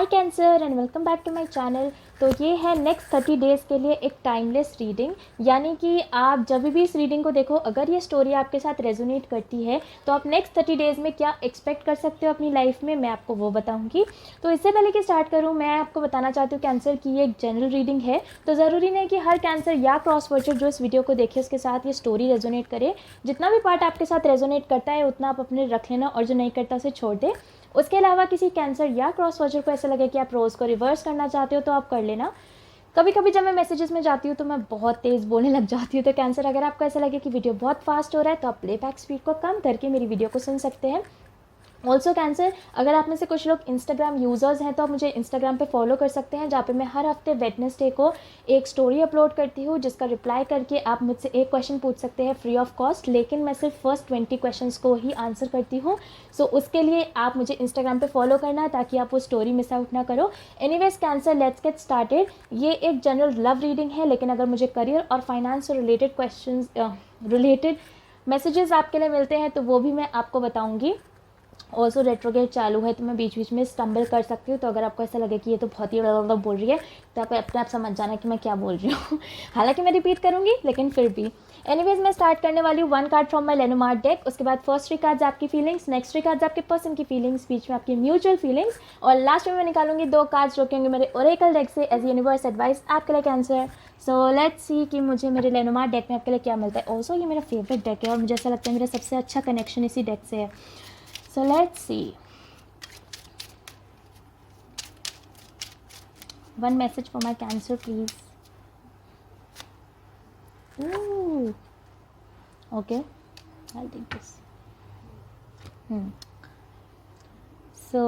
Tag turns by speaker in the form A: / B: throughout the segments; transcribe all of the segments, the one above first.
A: Hi cancer and welcome back to my channel. तो ये है नेक्स्ट 30 डेज़ के लिए एक टाइमलेस रीडिंग, यानी कि आप जब भी इस रीडिंग को देखो, अगर ये स्टोरी आपके साथ रेजोनेट करती है तो आप नेक्स्ट 30 डेज़ में क्या एक्सपेक्ट कर सकते हो अपनी लाइफ में, मैं आपको वो बताऊंगी। तो इससे पहले कि स्टार्ट करूँ, मैं आपको बताना चाहती हूँ कैंसर की ये एक जनरल रीडिंग है, तो ज़रूरी नहीं कि हर कैंसर या क्रॉस वॉचर जो इस वीडियो को देखे उसके साथ ये स्टोरी रेजोनेट करे। जितना भी पार्ट आपके साथ रेजोनेट करता है उतना आप अपने रख लेना, और जो नहीं करता उसे छोड़ दे। उसके अलावा किसी कैंसर या क्रॉस वॉचर को ऐसा लगे कि आप रोज़ को रिवर्स करना चाहते हो तो आप कर लेना। कभी कभी जब मैं मैसेजेस में जाती हूँ तो मैं बहुत तेज़ बोलने लग जाती हूँ, तो कैंसर अगर आपको ऐसा लगे कि वीडियो बहुत फास्ट हो रहा है तो आप प्लेबैक स्पीड को कम करके मेरी वीडियो को सुन सकते हैं। ऑल्सो कैंसर, अगर आप में से कुछ लोग इंस्टाग्राम यूज़र्स हैं तो आप मुझे इंस्टाग्राम पे फॉलो कर सकते हैं, जहाँ पे मैं हर हफ्ते वेडनेसडे को एक स्टोरी अपलोड करती हूँ, जिसका रिप्लाई करके आप मुझसे एक क्वेश्चन पूछ सकते हैं फ्री ऑफ कॉस्ट, लेकिन मैं सिर्फ फर्स्ट 20 क्वेश्चंस को ही आंसर करती हूँ। सो उसके लिए आप मुझे इंस्टाग्राम पे फॉलो करना है ताकि आप वो स्टोरी मिस आउट ना करो। Anyways cancer, let's get started. ये एक जनरल लव रीडिंग है, लेकिन अगर मुझे करियर और फाइनेंस से रिलेटेड क्वेश्चन रिलेटेड मैसेजेस आपके लिए मिलते हैं तो वो भी मैं आपको बताऊँगी। ऑल्सो रेट्रोगेट चालू है तो मैं बीच बीच में स्टम्बल कर सकती हूँ, तो अगर आपको ऐसा लगे कि ये तो बहुत ही बड़ा बोल रही है तो आप अपने आप समझ जाना कि मैं क्या बोल रही हूँ। हालांकि मैं रिपीट करूँगी लेकिन फिर भी। एनीवेज, मैं स्टार्ट करने वाली हूँ 1 कार्ड फ्रॉम माई लेनोमार्क डेक। उसके बाद फर्स्ट 3 कार्ड्स आपकी फीलिंग्स, नेक्स्ट 3 कार्ड्स आपके पर्सन की फीलिंग्स, बीच में आपकी म्यूचुअल फीलिंग्स, और लास्ट में मैं निकालूंगी 2 कार्ड्स जो कि होंगे मेरे ओरेकल डेक से एज यूनिवर्स एडवाइस आपके लिए कैंसर। सो लेट्स सी कि मुझे मेरे लेनोमार्क डेक में आपके लिए क्या मिलता है। ऑल्सो ये मेरा फेवरेट डेक है और मुझे ऐसा लगता है मेरा सबसे अच्छा कनेक्शन इसी डेक से है। So let's see. One message for my cancer, please. Ooh. Okay, I'll take this. So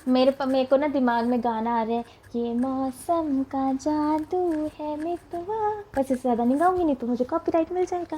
A: मेरे को ना दिमाग में गाना आ रहा है, ये मौसम का जादू है मितवा। बस इससे ज़्यादा नहीं गाऊंगी, नहीं तो मुझे कॉपीराइट मिल जाएगा।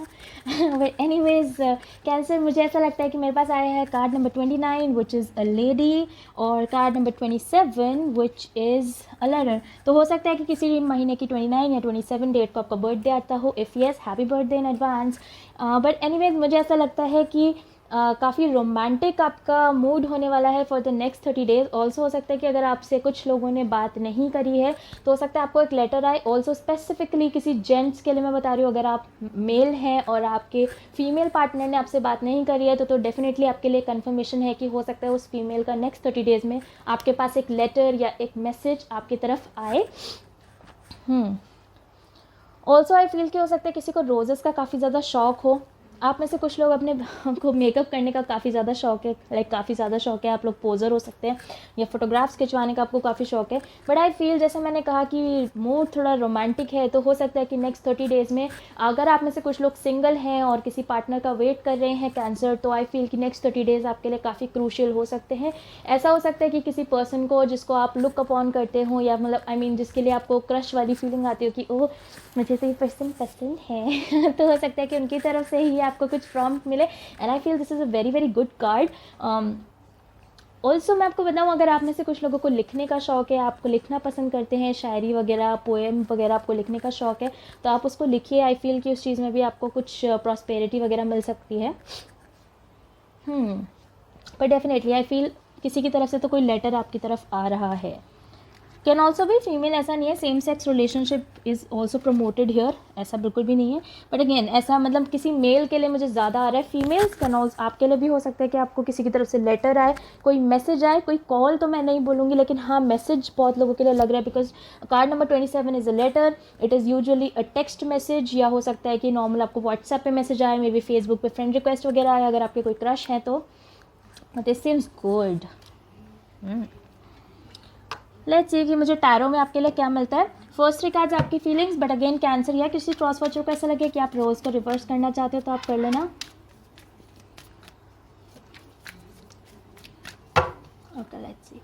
A: बट एनीवेज कैंसर, मुझे ऐसा लगता है कि मेरे पास आया है card number 29 which is a lady, और card number 27 which is a letter. तो हो सकता है कि किसी महीने की 29 या 27 डेट को आपका बर्थडे आता हो। If yes, happy birthday in advance. But anyways मुझे ऐसा लगता है कि काफ़ी रोमांटिक आपका मूड होने वाला है for the next 30 days. Also हो सकता है कि अगर आपसे कुछ लोगों ने बात नहीं करी है तो हो सकता है आपको एक लेटर आए। ऑल्सो स्पेसिफिकली किसी जेंट्स के लिए मैं बता रही हूँ, अगर आप मेल हैं और आपके फीमेल पार्टनर ने आपसे बात नहीं करी है तो डेफिनेटली आपके लिए कन्फर्मेशन है कि हो सकता है उस फीमेल का नेक्स्ट 30 डेज़ में आपके पास एक लेटर या एक मैसेज आपकी तरफ आए। ऑल्सो आई फील कि हो सकता है किसी को रोजेज़ का काफ़ी ज़्यादा शौक हो। आप में से कुछ लोग अपने को मेकअप करने का काफ़ी ज़्यादा शौक है, काफ़ी ज़्यादा शौक है, आप लोग पोज़र हो सकते हैं, या फोटोग्राफ्स खिंचवाने का आपको काफ़ी शौक है। बट आई फील, जैसे मैंने कहा कि मूड थोड़ा रोमांटिक है, तो हो सकता है कि नेक्स्ट 30 डेज़ में अगर आप में से कुछ लोग सिंगल हैं और किसी पार्टनर का वेट कर रहे हैं कैंसर, तो आई फील कि नेक्स्ट 30 डेज़ आपके लिए काफ़ी क्रूशियल हो सकते हैं। ऐसा हो सकता है कि किसी पर्सन को जिसको आप लुक अपॉन करते हो, या मतलब आई मीन जिसके लिए आपको क्रश वाली फीलिंग आती हो कि ओह मुझे तो ये पर्सन पसंद है तो हो सकता है कि उनकी तरफ से ही आपको कुछ प्रॉम्प्ट मिले, and I feel this is a very very good card. Also मैं आपको बताऊँ, अगर आप में से कुछ लोगों को लिखने का शौक है, आपको लिखना पसंद करते हैं, शायरी वगैरह, पोएम वगैरह आपको लिखने का शौक है, तो आप उसको लिखिए। आई फील कि उस चीज़ में भी आपको कुछ प्रॉस्पेरिटी वगैरह मिल सकती है। पर डेफिनेटली आई फील किसी की तरफ से तो कोई लेटर आपकी तरफ आ रहा है। कैन ऑल्सो भी फीमेल, ऐसा नहीं है same sex relationship is also promoted here, ऐसा बिल्कुल भी नहीं है। बट अगेन ऐसा मतलब किसी मेल के लिए मुझे ज़्यादा आ रहा है। फीमेल्स कैन ऑल्सो, आपके लिए भी हो सकता है कि आपको किसी की तरफ से लेटर आए, कोई मैसेज आए, कोई कॉल तो मैं नहीं बोलूँगी, लेकिन हाँ मैसेज बहुत लोगों के लिए लग रहा है, because card number 27 is a letter. It is usually a text message, या हो सकता है कि नॉर्मल आपको व्हाट्सएप पे मैसेज आए, मे बी फेसबुक पे फ्रेंड रिक्वेस्ट वगैरह आए अगर आपके कोई क्रश हैं तो। This seems good. Let's see कि मुझे टैरो में आपके लिए क्या मिलता है। फर्स्ट 3 कार्ड्स आपकी फीलिंग्स, बट अगेन कैंसर या किसी क्रॉस वॉचर को ऐसा लगे कि आप रोज़ को रिवर्स करना चाहते हो तो आप कर लेना। Okay, let's see.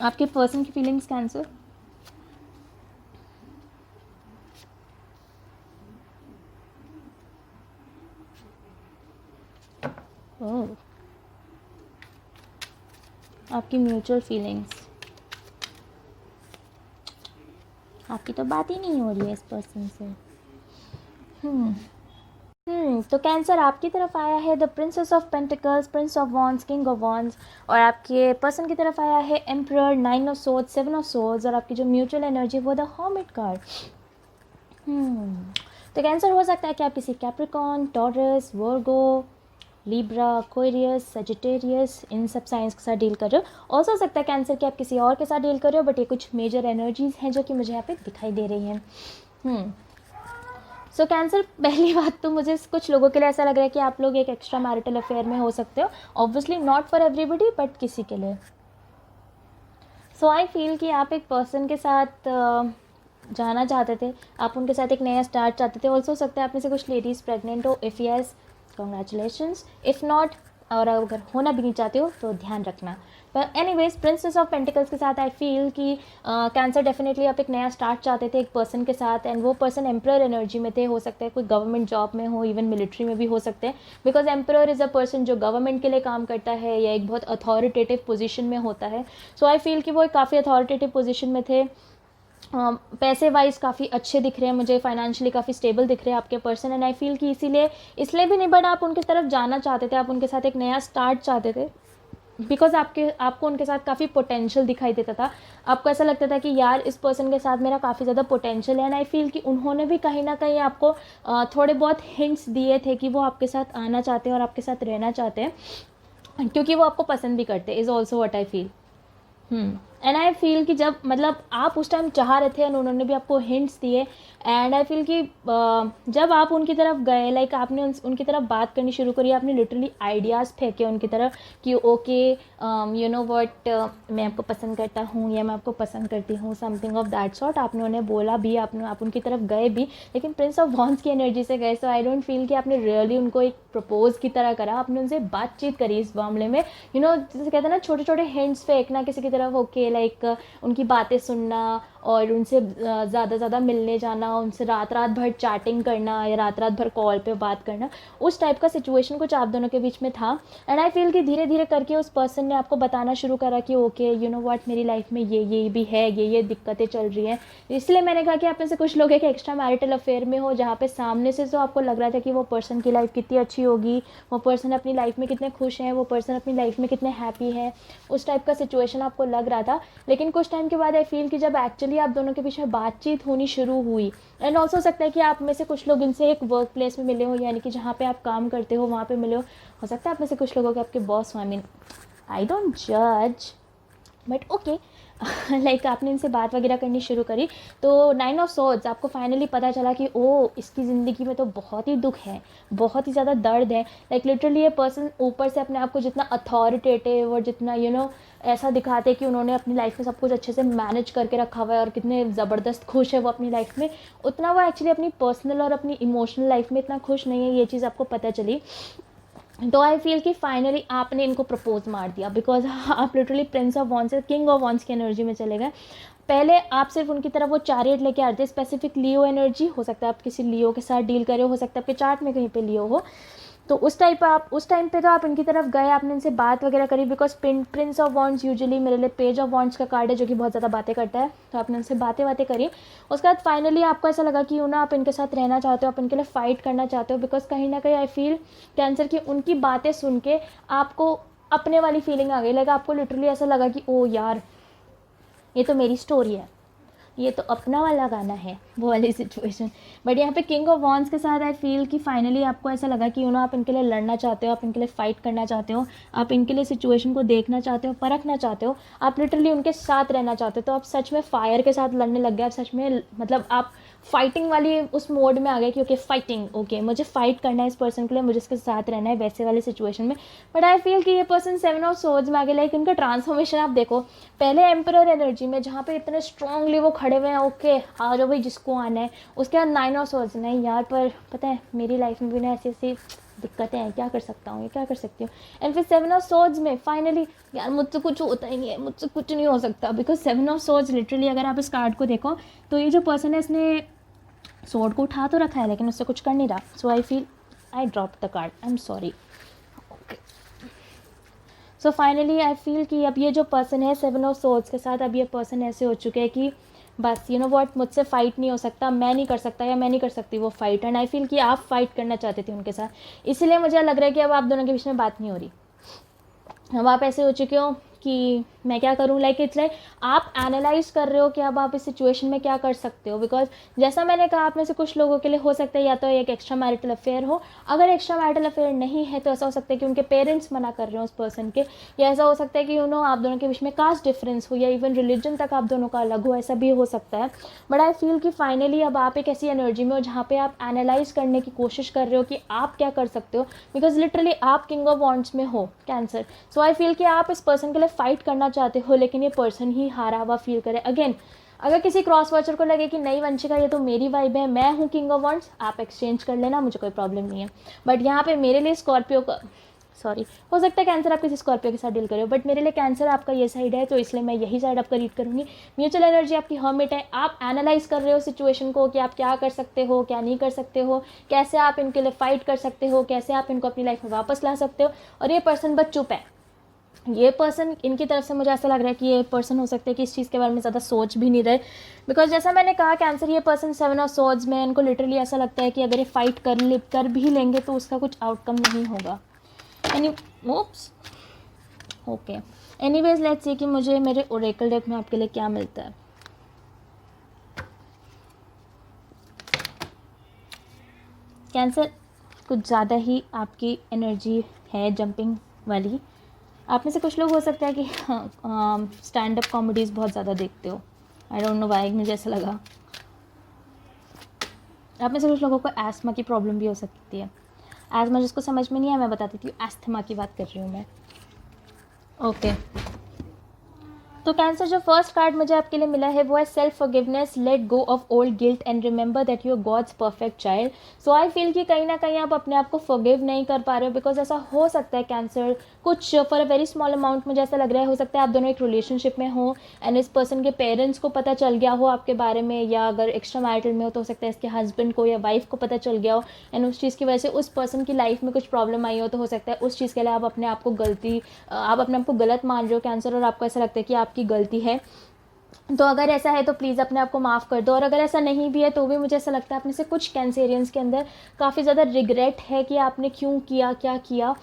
A: आपके पर्सन की फीलिंग्स कैंसर। ओह, आपकी म्यूचुअल फीलिंग्स। आपकी तो बात ही नहीं हो रही है इस पर्सन से। तो कैंसर आपकी तरफ आया है the princess of pentacles, Prince of wands, king of wands, और आपके पर्सन की तरफ आया है emperor, 9 of swords, 7 of swords, और आपकी जो म्यूचुअल एनर्जी वो द हर्मिट कार्ड। तो कैंसर हो सकता है कि आप किसी कैप्रिकॉन, टॉरस, वर्गो, लिब्रा, एक्वेरियस, सजिटेरियस, इन सब साइंस के साथ डील कर रहे हो। ऑल्सो हो सकता है कैंसर कि आप किसी और के साथ डील कर रहे हो, बट ये कुछ मेजर एनर्जीज हैं जो कि मुझे यहाँ पे दिखाई दे रही हैं। सो कैंसर, पहली बात तो मुझे कुछ लोगों के लिए ऐसा लग रहा है कि आप लोग एक एक्स्ट्रा मैरिटल अफेयर में हो सकते हो, obviously not for everybody but किसी के लिए। सो आई फील कि आप एक पर्सन के साथ जाना चाहते थे, आप उनके साथ एक नया स्टार्ट चाहते थे। ऑल्सो हो सकता है आप में से कुछ लेडीज़ प्रेग्नेंट हो, if yes congratulations, if not, और अगर होना भी नहीं चाहते हो तो ध्यान रखना। पर एनीवेज, प्रिंसेस ऑफ पेंटिकल्स के साथ आई फील कि कैंसर डेफिनेटली आप एक नया स्टार्ट चाहते थे एक पर्सन के साथ, एंड वो पर्सन एम्परर एनर्जी में थे। हो सकता है कोई गवर्नमेंट जॉब में हो, इवन मिलिट्री में भी हो सकते हैं, because emperor is a person जो गवर्नमेंट के लिए काम करता है या एक बहुत अथॉरिटेटिव पोजीशन में होता है। सो आई फील कि वो एक काफ़ी अथॉरिटेटिव पोजीशन में थे। पैसे वाइज काफ़ी अच्छे दिख रहे हैं मुझे, फाइनेंशियली काफ़ी स्टेबल दिख रहे हैं आपके पर्सन, एंड आई फील कि इसलिए भी नहीं, बट आप उनकी तरफ जाना चाहते थे, आप उनके साथ एक नया स्टार्ट चाहते थे, बिकॉज आपको उनके साथ काफ़ी पोटेंशियल दिखाई देता था। आपको ऐसा लगता था कि यार इस पर्सन के साथ मेरा काफ़ी ज़्यादा पोटेंशियल है, एंड आई फील कि उन्होंने भी कहीं ना कहीं आपको थोड़े बहुत हिंट्स दिए थे कि वो आपके साथ आना चाहते हैं और आपके साथ रहना चाहते हैं, क्योंकि वो आपको पसंद भी करते हैं, is also what I feel. And I feel कि जब मतलब आप उस टाइम चाह रहे थे एंड उन्होंने भी आपको हिंट्स दिए, एंड आई फील कि जब आप उनकी तरफ गए, लाइक आपने उनकी तरफ बात करनी शुरू करी, आपने लिटरली आइडियाज़ फेंके उनकी तरफ कि ओके यू नो व्हाट, मैं आपको पसंद करता हूँ या मैं आपको पसंद करती हूँ, समथिंग ऑफ दैट सॉर्ट। आपने उन्हें बोला भी, आप उनकी तरफ गए भी, लेकिन प्रिंस ऑफ वॉन्ड्स की एनर्जी से गए। सो आई डोंट फील कि आपने रियली उनको एक प्रपोज की तरह करा, आपने उनसे बातचीत करी इस मामले में। यू नो जैसे कहते हैं ना, छोटे छोटे हिंट्स फेंकना किसी की तरफ, ओके लाइक उनकी बातें सुनना और उनसे ज़्यादा मिलने जाना, उनसे रात भर चैटिंग करना या रात भर कॉल पे बात करना, उस टाइप का सिचुएशन कुछ आप दोनों के बीच में था। एंड आई फील कि धीरे धीरे करके उस पर्सन ने आपको बताना शुरू करा कि ओके यू नो व्हाट, मेरी लाइफ में ये भी है, ये दिक्कतें चल रही हैं। इसलिए मैंने कहा कि आप में से कुछ लोग एक एक्स्ट्रा मैरिटल अफेयर में हो, जहाँ पे सामने से तो आपको लग रहा था कि वो पर्सन की लाइफ कितनी अच्छी होगी, वो पर्सन अपनी लाइफ में कितने खुश हैं, वो पर्सन अपनी लाइफ में कितने हैप्पी है, उस टाइप का सिचुएशन आपको लग रहा था। लेकिन कुछ टाइम के बाद आई फील कि जब एक्चुअली आप दोनों के पीछे बातचीत होनी शुरू हुई, एंड ऑल्सो हो सकता है कि आप में से कुछ लोग इनसे एक वर्क प्लेस में मिले हो, यानी कि जहाँ पे आप काम करते हो वहाँ पे मिले हो सकता है आप में से कुछ लोगों के आपके बॉस हो, आई मीन आई डोंट जज बट ओके लाइक आपने इनसे बात वगैरह करनी शुरू करी, तो 9 ऑफ सोर्ड्स आपको फाइनली पता चला कि ओ इसकी ज़िंदगी में तो बहुत ही दुख है, बहुत ही ज़्यादा दर्द है। लाइक लिटरली ये पर्सन ऊपर से अपने आप को जितना अथॉरिटेटिव और जितना यू नो ऐसा दिखाते कि उन्होंने अपनी लाइफ में सब कुछ अच्छे से मैनेज करके रखा हुआ है और कितने ज़बरदस्त खुश है वो अपनी लाइफ में, उतना वो एक्चुअली अपनी पर्सनल और अपनी इमोशनल लाइफ में इतना खुश नहीं है। ये चीज़ आपको पता चली, तो आई फील कि फाइनली आपने इनको प्रपोज मार दिया, बिकॉज आप लिटरली प्रिंस ऑफ वॉन्ड्स से किंग ऑफ वॉन्ड्स की एनर्जी में चले गए। पहले आप सिर्फ उनकी तरफ वो चैरियट लेके आ रहे थे, स्पेसिफिक लियो एनर्जी, हो सकता है आप किसी लियो के साथ डील करे हो सकता है आपके चार्ट में कहीं पे लियो हो, तो उस टाइम पे तो आप इनकी तरफ गए, आपने इनसे बात वगैरह करी, because Prince of wands usually मेरे लिए पेज ऑफ वॉन्ड्स का कार्ड है जो कि बहुत ज़्यादा बातें करता है, तो आपने उनसे बातें करी। उसके बाद फाइनली आपको ऐसा लगा कि ना आप इनके साथ रहना चाहते हो, आप इनके लिए फ़ाइट करना चाहते हो, बिकॉज कहीं ना कहीं आई फील कैंसर की उनकी बातें सुन के आपको अपने वाली फीलिंग आ गई, लाइक आपको लिटरली ऐसा लगा कि ओ यार ये तो मेरी स्टोरी है, ये तो अपना वाला गाना है, वो वाली सिचुएशन। बट यहाँ पे किंग ऑफ वॉन्ड्स के साथ आई फील कि फाइनली आपको ऐसा लगा कि आप इनके लिए लड़ना चाहते हो, आप इनके लिए फ़ाइट करना चाहते हो, आप इनके लिए सिचुएशन को देखना चाहते हो, परखना चाहते हो, आप लिटरली उनके साथ रहना चाहते हो। तो आप सच में फायर के साथ लड़ने लग गए, आप सच में मतलब आप फाइटिंग वाली उस मोड में आ गए कि ओके फाइटिंग, ओके मुझे फाइट करना है इस पर्सन के लिए, मुझे इसके साथ रहना है, वैसे वाले सिचुएशन में। बट आई फील कि ये पर्सन 7 ऑफ सोर्ड्स में आ गए, लाइक इनका ट्रांसफॉर्मेशन आप देखो, पहले एम्परर एनर्जी में जहाँ पे इतने स्ट्रांगली वो खड़े हुए हैं, ओके आ जाओ भाई जिसको आना है, उसके बाद 9 ऑफ सोर्ड्स, नहीं यार पर पता है मेरी लाइफ में भी ना ऐसी ऐसी दिक्कतें हैं, क्या कर सकता हूँ, ये क्या कर सकती हूँ। एंड फिर 7 ऑफ सोर्ड्स में फाइनली यार मुझसे कुछ होता ही नहीं है, मुझसे कुछ नहीं हो सकता, बिकॉज 7 ऑफ सोर्ड्स लिटरली अगर आप इस कार्ड को देखो तो ये जो पर्सन है इसने सोर्ड को उठा तो रखा है लेकिन उससे कुछ कर नहीं रहा। So I feel I drop the card, I am sorry. Okay so finally I feel कि अब ये जो पर्सन है 7 ऑफ सोर्ड्स के साथ, अब ये पर्सन ऐसे हो चुके हैं कि बस यू नो व्हाट, मुझसे फ़ाइट नहीं हो सकता, मैं नहीं कर सकता या मैं नहीं कर सकती वो फ़ाइट, एंड आई फील कि आप फ़ाइट करना चाहते थे उनके साथ, इसलिए मुझे लग रहा है कि अब आप दोनों के बीच में बात नहीं हो रही। अब आप ऐसे हो चुके हो कि मैं क्या करूँ, लाइक इट्स लाइक आप एनालाइज कर रहे हो कि अब आप इस सिचुएशन में क्या कर सकते हो। बिकॉज जैसा मैंने कहा, आप में से कुछ लोगों के लिए हो सकता है या तो एक एक्स्ट्रा मैरिटल अफेयर हो, अगर एक्स्ट्रा मैरिटल अफेयर नहीं है तो ऐसा हो सकता है कि उनके पेरेंट्स मना कर रहे हो उस पर्सन के, या ऐसा हो सकता है कि आप दोनों के बीच में कास्ट डिफरेंस हो या इवन रिलीजन तक आप दोनों का अलग हो, ऐसा भी हो सकता है। बट आई फील कि फाइनली अब आप एक ऐसी एनर्जी में हो जहाँ पे आप एनालाइज करने की कोशिश कर रहे हो कि आप क्या कर सकते हो, बिकॉज लिटरली आप किंग ऑफ वॉन्ड्स में हो कैंसर। सो आई फील कि आप इस पर्सन के लिए फाइट करना चाहते हो, लेकिन ये पर्सन ही हारा हुआ फील करे। अगेन, अगर किसी क्रॉस वॉचर को लगे कि नहीं वंशिका ये तो मेरी वाइब है, मैं हूँ किंग ऑफ वॉन्ड्स, आप एक्सचेंज कर लेना, मुझे कोई प्रॉब्लम नहीं है। बट यहाँ पे मेरे लिए स्कॉर्पियो का सॉरी, हो सकता है कैंसर आप किसी स्कॉर्पियो के साथ डील करो, बट मेरे लिए कैंसर आपका ये साइड है, तो इसलिए मैं यही साइड आपका रीड करूँगी। म्यूचुअल एनर्जी आपकी हर्मिट है, आप एनालाइज कर रहे हो सिचुएशन को कि आप क्या कर सकते हो, क्या नहीं कर सकते हो, कैसे आप इनके लिए फाइट कर सकते हो, कैसे आप इनको अपनी लाइफ में वापस ला सकते हो। और ये पर्सन बस चुप है। ये पर्सन, इनकी तरफ से मुझे ऐसा लग रहा है कि ये पर्सन हो सकता है कि इस चीज़ के बारे में ज़्यादा सोच भी नहीं रहे, बिकॉज जैसा मैंने कहा कैंसर, ये पर्सन 7 ऑफ स्वॉर्ड्स में, इनको लिटरली ऐसा लगता है कि अगर ये फाइट कर भी लेंगे तो उसका कुछ आउटकम नहीं होगा। Oops okay, anyways let's see कि मुझे मेरे ओरेकल डेक में आपके लिए क्या मिलता है। कैंसर, कुछ ज़्यादा ही आपकी एनर्जी है जंपिंग वाली। आप में से कुछ लोग हो सकता है कि स्टैंड अप कॉमेडीज़ बहुत ज़्यादा देखते हो, आई डोंट नो व्हाई, मुझे ऐसा लगा। आप में से कुछ लोगों को एस्थमा की प्रॉब्लम भी हो सकती है। एस्थमा जिसको समझ में नहीं है मैं बता देती हूँ, एस्थमा की बात कर रही हूँ मैं। ओके, तो कैंसर जो फर्स्ट कार्ड मुझे आपके लिए मिला है वो है self forgiveness, let go of old guilt and remember that you are God's perfect child. So I feel कि कहीं ना कहीं आप अपने आप को फॉरगिव नहीं कर पा रहे हो, बिकॉज ऐसा हो सकता है कैंसर कुछ for a very small amount, मुझे ऐसा लग रहा है, हो सकता है आप दोनों एक रिलेशनशिप में हो एंड इस पर्सन के पेरेंट्स को पता चल गया हो आपके बारे में, या अगर एक्स्ट्रा मैरिटल में हो तो हो सकता है इसके हस्बैंड को या वाइफ को पता चल गया हो एंड उस चीज़ की वजह से उस पर्सन की लाइफ में कुछ प्रॉब्लम आई हो, तो हो सकता है उस चीज़ के लिए आप अपने आप को गलत मान रहे हो कैंसर, और आपको ऐसा लगता है कि आपकी गलती है। तो अगर ऐसा है तो प्लीज़ अपने आप को माफ़ कर दो, और अगर ऐसा नहीं भी है तो भी मुझे ऐसा लगता है आप में से कुछ कैंसेरियंस के अंदर काफ़ी ज़्यादा रिग्रेट है कि आपने क्यों किया, क्या किया।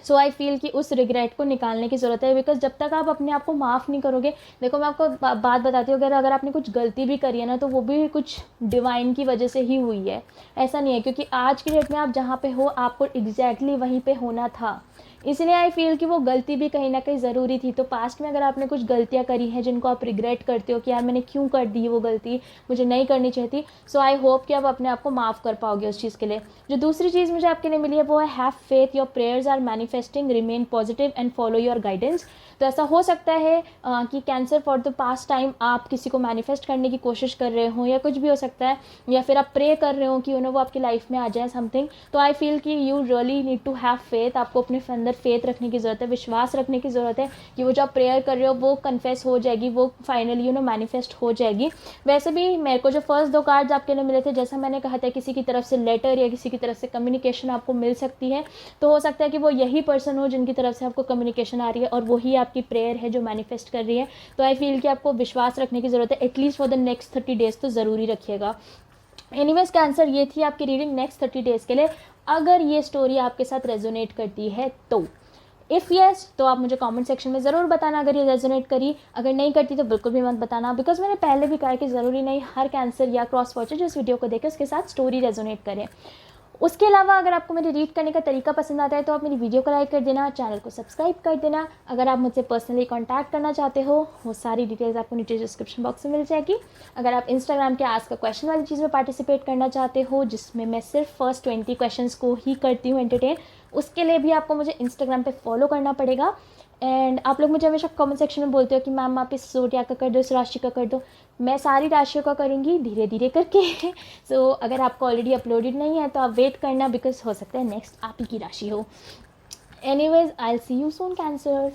A: सो आई फील कि उस रिग्रेट को निकालने की ज़रूरत है, बिकॉज जब तक आप अपने आप को माफ़ नहीं करोगे, देखो मैं आपको बात बताती हूँ, अगर आपने कुछ गलती भी करी है ना तो वो भी कुछ डिवाइन की वजह से ही हुई है, ऐसा नहीं है क्योंकि आज की डेट में आप जहाँ पे हो आपको एग्जैक्टली वहीं पे होना था, इसलिए आई फील कि वो गलती भी कहीं ना कहीं ज़रूरी थी। तो पास्ट में अगर आपने कुछ गलतियाँ करी हैं जिनको आप रिग्रेट करते हो कि यार मैंने क्यों कर दी वो गलती, मुझे नहीं करनी चाहिए, सो आई होप कि आप अपने आप को माफ़ कर पाओगे उस चीज़ के लिए। जो दूसरी चीज़ मुझे आपके लिए मिली है वो है have faith, your prayers are manifesting, remain positive and follow your guidance. तो ऐसा हो सकता है कि cancer for the past time आप किसी को मैनिफेस्ट करने की कोशिश कर रहे हो या कुछ भी हो सकता है, या फिर आप प्रे कर रहे हो कि वो आपकी लाइफ में आ जाए समथिंग। तो आई फील कि you really need to have faith, आपको अपने अंदर फेथ रखने की ज़रूरत है, विश्वास रखने की ज़रूरत है कि वो जो आप प्रेयर कर रहे हो वो कन्फेस हो जाएगी, वो फाइनली मैनिफेस्ट हो जाएगी। वैसे भी मेरे को जो फर्स्ट 2 कार्ड्स आपके लिए मिले थे, जैसा मैंने कहा था किसी की तरफ से लेटर या किसी की तरफ से कम्युनिकेशन आपको मिल सकती है, तो हो सकता है कि वो यही पर्सन हो जिनकी तरफ से आपको कम्युनिकेशन आ रही है और वही आपकी प्रेयर है जो मैनिफेस्ट कर रही है। तो आई फील कि आपको विश्वास रखने की ज़रूरत है, at least for the next 30 days तो ज़रूरी रखिएगा। एनीवेज कैंसर, ये थी आपकी रीडिंग नेक्स्ट 30 डेज़ के लिए। अगर ये स्टोरी आपके साथ रेजोनेट करती है तो इफ़ येस तो आप मुझे कमेंट सेक्शन में ज़रूर बताना अगर ये रेजोनेट करी, अगर नहीं करती तो बिल्कुल भी मत बताना, बिकॉज मैंने पहले भी कहा कि ज़रूरी नहीं हर कैंसर या क्रॉस वॉचर जो इस वीडियो को देखे उसके साथ स्टोरी रेजोनेट करे। उसके अलावा अगर आपको मेरे रीड करने का तरीका पसंद आता है तो आप मेरी वीडियो को लाइक कर देना, चैनल को सब्सक्राइब कर देना। अगर आप मुझसे पर्सनली कांटेक्ट करना चाहते हो वो सारी डिटेल्स आपको नीचे डिस्क्रिप्शन बॉक्स में मिल जाएगी। अगर आप इंस्टाग्राम के आस्क अ क्वेश्चन वाली चीज़ में पार्टिसिपेट करना चाहते हो जिसमें मैं सिर्फ फर्स्ट 20 क्वेश्चंस को ही करती हूँ एंटरटेन, उसके लिए भी आपको मुझे इंस्टाग्राम पे फॉलो करना पड़ेगा। एंड आप लोग मुझे हमेशा कमेंट सेक्शन में बोलते हो कि मैम आप इस ज़ोडिएक का कर दो, इस राशि का कर दो। मैं सारी राशियों का करूँगी धीरे धीरे करके। सो अगर आपको ऑलरेडी अपलोडेड नहीं है तो आप वेट करना, बिकॉज हो सकता है नेक्स्ट आप ही की राशि हो। Anyways I will see you soon cancer.